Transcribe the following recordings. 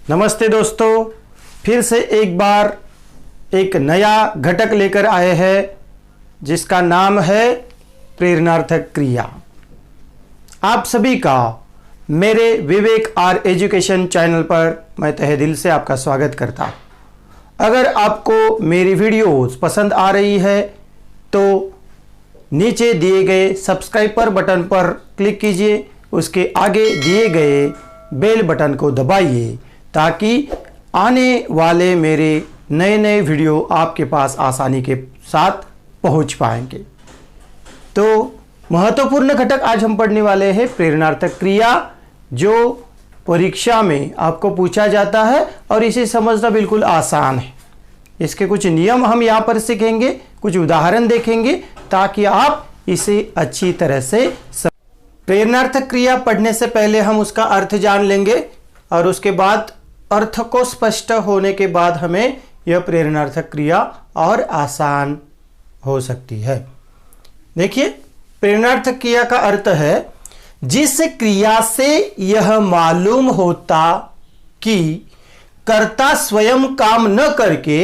नमस्ते दोस्तों, फिर से एक बार एक नया घटक लेकर आए हैं जिसका नाम है प्रेरणार्थक क्रिया। आप सभी का मेरे विवेक आर एजुकेशन चैनल पर मैं तहे दिल से आपका स्वागत करता हूं। अगर आपको मेरी वीडियोस पसंद आ रही है तो नीचे दिए गए सब्सक्राइबर बटन पर क्लिक कीजिए, उसके आगे दिए गए बेल बटन को दबाइए ताकि आने वाले मेरे नए नए वीडियो आपके पास आसानी के साथ पहुंच पाएंगे। तो महत्वपूर्ण घटक आज हम पढ़ने वाले हैं प्रेरणार्थक क्रिया, जो परीक्षा में आपको पूछा जाता है और इसे समझना बिल्कुल आसान है। इसके कुछ नियम हम यहाँ पर सीखेंगे, कुछ उदाहरण देखेंगे ताकि आप इसे अच्छी तरह से प्रेरणार्थक क्रिया पढ़ने से पहले हम उसका अर्थ जान लेंगे और उसके बाद अर्थ को स्पष्ट होने के बाद हमें यह प्रेरणार्थक क्रिया और आसान हो सकती है। देखिए, प्रेरणार्थक क्रिया का अर्थ है जिस क्रिया से यह मालूम होता कि कर्ता स्वयं काम न करके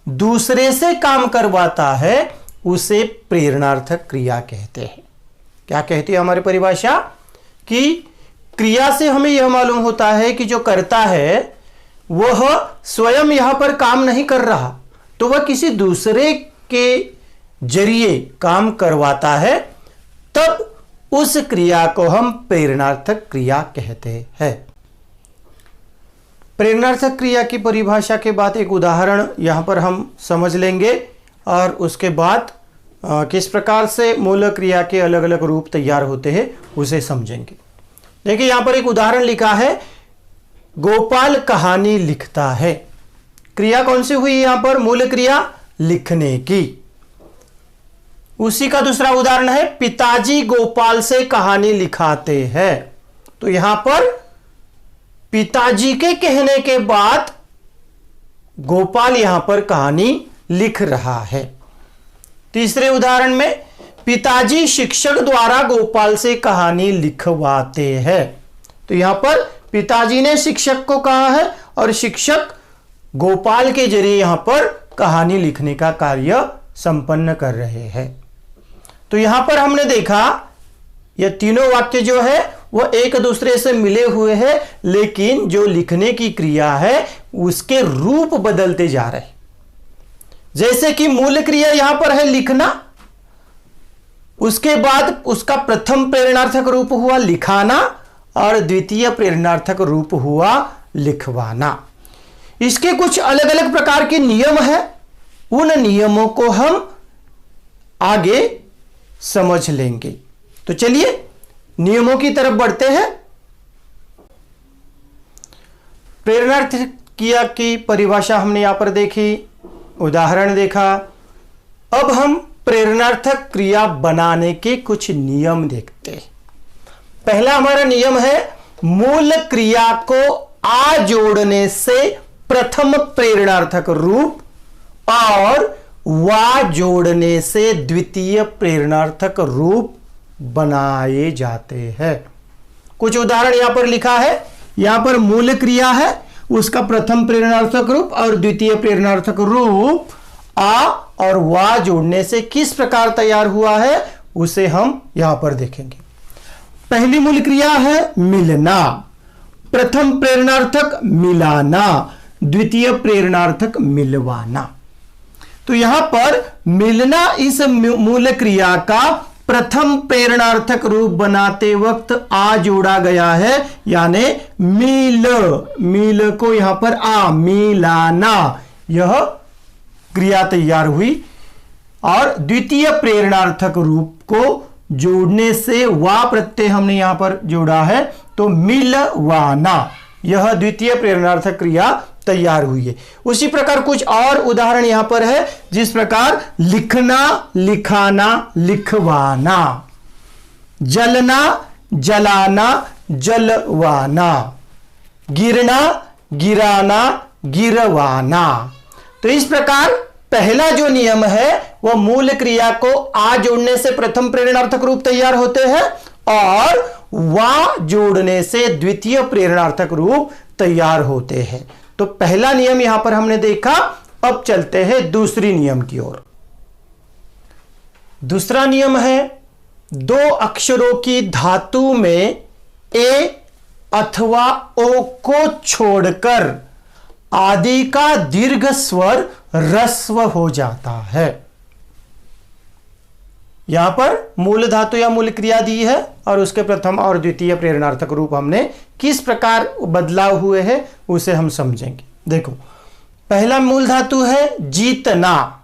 दूसरे से काम करवाता है, उसे प्रेरणार्थक क्रिया कहते हैं। क्या कहती है हमारी परिभाषा कि क्रिया से हमें यह मालूम होता है कि जो करता है वह स्वयं यहां पर काम नहीं कर रहा, तो वह किसी दूसरे के जरिए काम करवाता है, तब उस क्रिया को हम प्रेरणार्थक क्रिया कहते हैं। प्रेरणार्थक क्रिया की परिभाषा के बाद एक उदाहरण यहां पर हम समझ लेंगे और उसके बाद किस प्रकार से मूल क्रिया के अलग अलग रूप तैयार होते हैं उसे समझेंगे। देखिए, यहां पर एक उदाहरण लिखा है, गोपाल कहानी लिखता है। क्रिया कौन सी हुई यहां पर? मूल क्रिया लिखने की। उसी का दूसरा उदाहरण है, पिताजी गोपाल से कहानी लिखाते हैं। तो यहां पर पिताजी के कहने के बाद गोपाल यहां पर कहानी लिख रहा है। तीसरे उदाहरण में, पिताजी शिक्षक द्वारा गोपाल से कहानी लिखवाते हैं। तो यहां पर पिताजी ने शिक्षक को कहा है और शिक्षक गोपाल के जरिए यहां पर कहानी लिखने का कार्य संपन्न कर रहे हैं। तो यहां पर हमने देखा यह तीनों वाक्य जो है वह एक दूसरे से मिले हुए हैं, लेकिन जो लिखने की क्रिया है उसके रूप बदलते जा रहे हैं। जैसे कि मूल क्रिया यहां पर है लिखना, उसके बाद उसका प्रथम प्रेरणार्थक रूप हुआ लिखाना और द्वितीय प्रेरणार्थक रूप हुआ लिखवाना। इसके कुछ अलग अलग प्रकार के नियम हैं, उन नियमों को हम आगे समझ लेंगे। तो चलिए नियमों की तरफ बढ़ते हैं। प्रेरणार्थक क्रिया की परिभाषा हमने यहां पर देखी, उदाहरण देखा। अब हम प्रेरणार्थक क्रिया बनाने के कुछ नियम देखते हैं। पहला हमारा नियम है, मूल क्रिया को आ जोड़ने से प्रथम प्रेरणार्थक रूप और वा जोड़ने से द्वितीय प्रेरणार्थक रूप बनाए जाते हैं। कुछ उदाहरण यहां पर लिखा है। यहां पर मूल क्रिया है, उसका प्रथम प्रेरणार्थक रूप और द्वितीय प्रेरणार्थक रूप आ और वा जोड़ने से किस प्रकार तैयार हुआ है उसे हम यहां पर देखेंगे। पहली मूल क्रिया है मिलना, प्रथम प्रेरणार्थक मिलाना, द्वितीय प्रेरणार्थक मिलवाना। तो यहां पर मिलना इस मूल क्रिया का प्रथम प्रेरणार्थक रूप बनाते वक्त आ जोड़ा गया है, यानी मिल को यहां पर आ मिलाना, यह क्रिया तैयार हुई। और द्वितीय प्रेरणार्थक रूप को जोड़ने से वा प्रत्यय हमने यहां पर जोड़ा है, तो मिलवाना, यह द्वितीय प्रेरणार्थक क्रिया तैयार हुई है। उसी प्रकार कुछ और उदाहरण यहां पर है, जिस प्रकार लिखना, लिखाना, लिखवाना, जलना, जलाना, जलवाना, गिरना, गिराना, गिरवाना। तो इस प्रकार पहला जो नियम है वह मूल क्रिया को आ जोड़ने से प्रथम प्रेरणार्थक रूप तैयार होते हैं और वा जोड़ने से द्वितीय प्रेरणार्थक रूप तैयार होते हैं। तो पहला नियम यहां पर हमने देखा। अब चलते हैं दूसरी नियम की ओर। दूसरा नियम है, दो अक्षरों की धातु में ए अथवा ओ को छोड़कर आदि का दीर्घ स्वर ह्रस्व हो जाता है। यहां पर मूल धातु या मूल क्रिया दी है और उसके प्रथम और द्वितीय प्रेरणार्थक रूप हमने किस प्रकार बदलाव हुए हैं उसे हम समझेंगे। देखो, पहला मूल धातु है जीतना,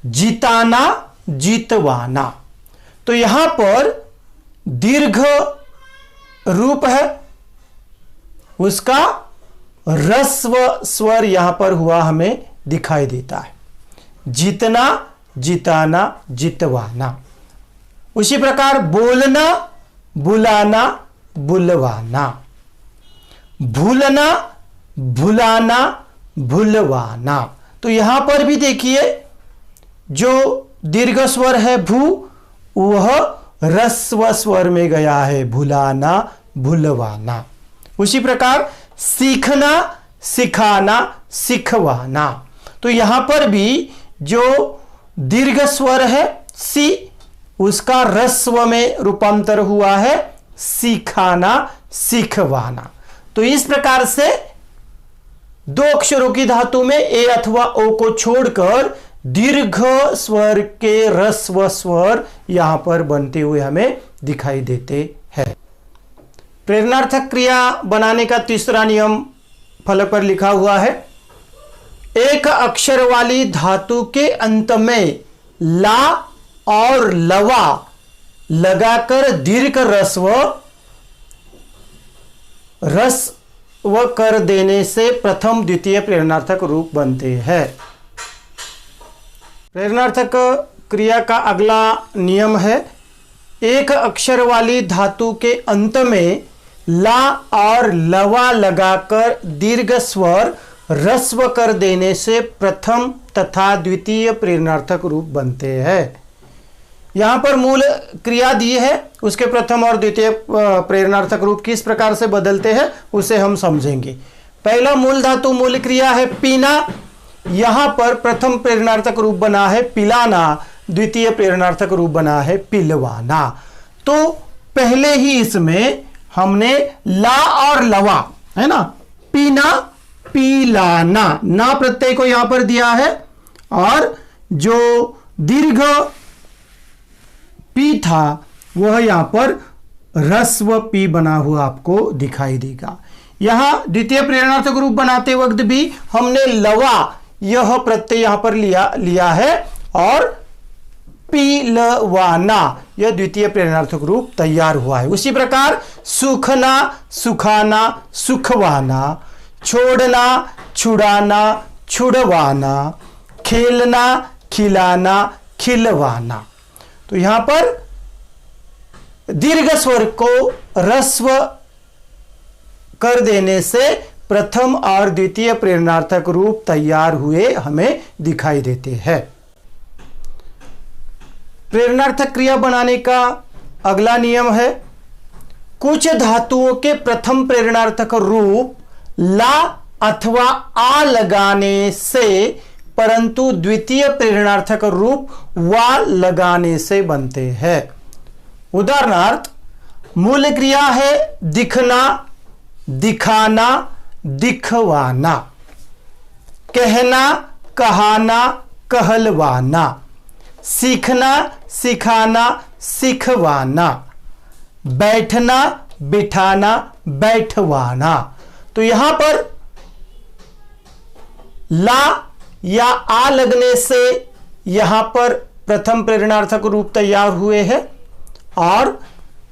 जीताना, जीतवाना। तो यहां पर दीर्घ रूप है, उसका ह्रस्व स्वर यहां पर हुआ हमें दिखाई देता है। जीतना, जिताना, जितवाना। उसी प्रकार बोलना, बुलाना, बुलवाना। भूलना, भुलाना, भुलवाना। तो यहां पर भी देखिए जो दीर्घ स्वर है भू, वह ह्रस्व स्वर में गया है, भुलाना, भुलवाना। उसी प्रकार सीखना, सिखाना, सिखवाना। तो यहां पर भी जो दीर्घ स्वर है सी, उसका ह्रस्व में रूपांतर हुआ है सिखाना, सिखवाना। तो इस प्रकार से दो अक्षरों की धातु में ए अथवा ओ को छोड़कर दीर्घ स्वर के ह्रस्व स्वर यहां पर बनते हुए हमें दिखाई देते हैं। प्रेरणार्थक क्रिया बनाने का तीसरा नियम फलक पर लिखा हुआ है। एक अक्षर वाली धातु के अंत में ला और लवा लगाकर दीर्घ ह्रस्व कर देने से प्रथम द्वितीय प्रेरणार्थक रूप बनते हैं। प्रेरणार्थक क्रिया का अगला नियम है, एक अक्षर वाली धातु के अंत में ला और लवा लगाकर दीर्घ स्वर ह्रस्व कर देने से प्रथम तथा द्वितीय प्रेरणार्थक रूप बनते हैं। यहां पर मूल क्रिया दी है, उसके प्रथम और द्वितीय प्रेरणार्थक रूप किस प्रकार से बदलते हैं उसे हम समझेंगे। पहला मूल धातु मूल क्रिया है पीना, यहां पर प्रथम प्रेरणार्थक रूप बना है पिलाना, द्वितीय प्रेरणार्थक रूप बना है पिलवाना। तो पहले ही इसमें हमने ला और लवा, है ना, पीना, पीलाना, ना प्रत्यय को यहां पर दिया है और जो दीर्घ पी था वह यहां पर ह्रस्व पी बना हुआ आपको दिखाई देगा। यहां द्वितीय प्रेरणार्थक रूप बनाते वक्त भी हमने लवा यह प्रत्यय यहां पर लिया है और पीलवाना यह द्वितीय प्रेरणार्थक रूप तैयार हुआ है। उसी प्रकार सुखना, सुखाना, सुखवाना, छोड़ना, छुड़ाना, छुड़वाना, खेलना, खिलाना, खिलवाना। तो यहां पर दीर्घ स्वर को ह्रस्व कर देने से प्रथम और द्वितीय प्रेरणार्थक रूप तैयार हुए हमें दिखाई देते हैं। प्रेरणार्थक क्रिया बनाने का अगला नियम है, कुछ धातुओं के प्रथम प्रेरणार्थक रूप ला अथवा आ लगाने से परंतु द्वितीय प्रेरणार्थक रूप वा लगाने से बनते हैं। उदाहरणार्थ मूल क्रिया है दिखना, दिखाना, दिखवाना, कहना, कहाना, कहलवाना, सीखना, सिखाना, सिखवाना, बैठना, बिठाना, बैठवाना। तो यहां पर ला या आ लगने से यहां पर प्रथम प्रेरणार्थक रूप तैयार हुए हैं और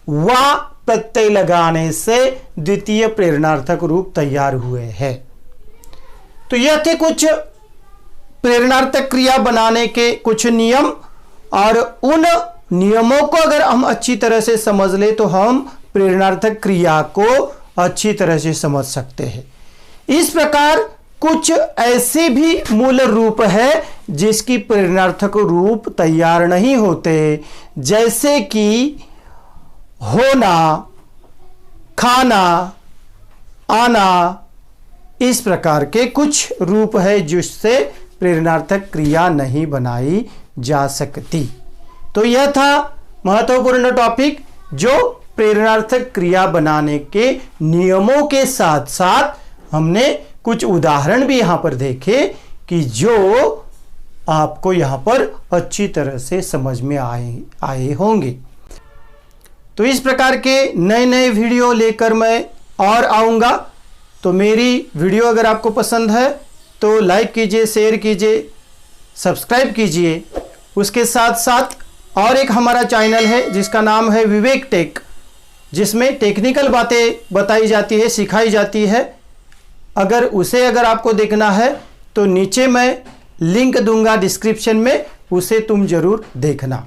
वा प्रत्यय लगाने से द्वितीय प्रेरणार्थक रूप तैयार हुए हैं। तो यह थे कुछ प्रेरणार्थक क्रिया बनाने के कुछ नियम, और उन नियमों को अगर हम अच्छी तरह से समझ ले तो हम प्रेरणार्थक क्रिया को अच्छी तरह से समझ सकते हैं। इस प्रकार कुछ ऐसे भी मूल रूप है जिसकी प्रेरणार्थक रूप तैयार नहीं होते, जैसे कि होना, खाना, आना, इस प्रकार के कुछ रूप है जिससे प्रेरणार्थक क्रिया नहीं बनाई जा सकती। तो यह था महत्वपूर्ण टॉपिक, जो प्रेरणार्थक क्रिया बनाने के नियमों के साथ साथ हमने कुछ उदाहरण भी यहां पर देखे कि जो आपको यहां पर अच्छी तरह से समझ में आए होंगे। तो इस प्रकार के नए नए वीडियो लेकर मैं और आऊँगा। तो मेरी वीडियो अगर आपको पसंद है तो लाइक कीजिए, शेयर कीजिए, सब्सक्राइब कीजिए। उसके साथ साथ और एक हमारा चैनल है जिसका नाम है विवेक टेक, जिसमें टेक्निकल बातें बताई जाती है, सिखाई जाती है। अगर आपको देखना है तो नीचे मैं लिंक दूंगा डिस्क्रिप्शन में, उसे तुम जरूर देखना।